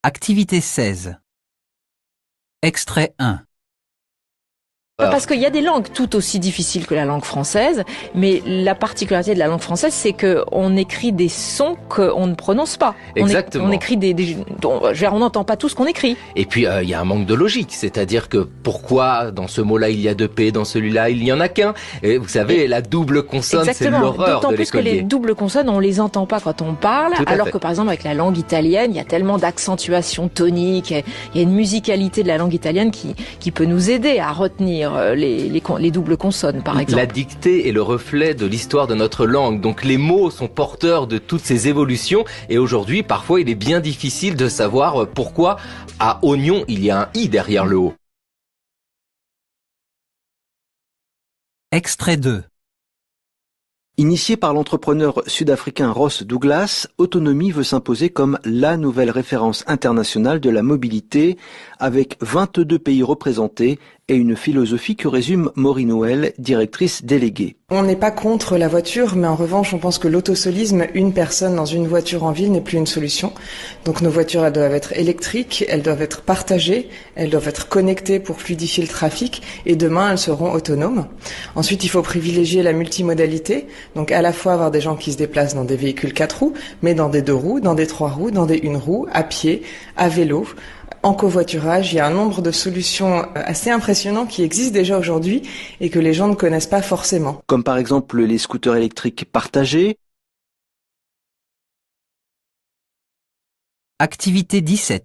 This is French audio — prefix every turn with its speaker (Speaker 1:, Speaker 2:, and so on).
Speaker 1: Activité 16. Extrait 1.
Speaker 2: Parce qu'il y a des langues tout aussi difficiles que la langue française, mais la particularité de la langue française, c'est qu'on écrit des sons qu'on ne prononce pas.
Speaker 3: Exactement.
Speaker 2: On écrit on n'entend pas tout ce qu'on écrit.
Speaker 3: Et puis il y a un manque de logique, c'est-à-dire que pourquoi dans ce mot-là il y a 2 P, dans celui-là il n'y en a qu'un. Et vous savez, la double consonne, c'est l'horreur de
Speaker 2: D'autant plus que les
Speaker 3: l'écolier.
Speaker 2: doubles consonnes, on les entend pas quand on parle,
Speaker 3: Tout à
Speaker 2: alors
Speaker 3: fait.
Speaker 2: que par exemple avec la langue italienne, il y a tellement d'accentuation tonique, il y a une musicalité de la langue italienne qui peut nous aider à retenir les doubles consonnes, par exemple.
Speaker 3: La dictée est le reflet de l'histoire de notre langue, donc les mots sont porteurs de toutes ces évolutions, et aujourd'hui, parfois, il est bien difficile de savoir pourquoi à oignon, il y a un i derrière le O.
Speaker 1: Extrait 2.
Speaker 4: Initié par l'entrepreneur sud-africain Ross Douglas, Autonomie veut s'imposer comme la nouvelle référence internationale de la mobilité, avec 22 pays représentés et une philosophie que résume Maureen Noël, directrice déléguée.
Speaker 5: On n'est pas contre la voiture, mais en revanche, on pense que l'autosolisme, une personne dans une voiture en ville, n'est plus une solution. Donc nos voitures, elles doivent être électriques, elles doivent être partagées, elles doivent être connectées pour fluidifier le trafic, et demain, elles seront autonomes. Ensuite, il faut privilégier la multimodalité, donc à la fois avoir des gens qui se déplacent dans des véhicules 4 roues, mais dans des 2 roues, dans des 3 roues, dans des 1 roue, à pied, à vélo. En covoiturage, il y a un nombre de solutions assez impressionnants qui existent déjà aujourd'hui et que les gens ne connaissent pas forcément.
Speaker 4: Comme par exemple les scooters électriques partagés.
Speaker 1: Activité 17.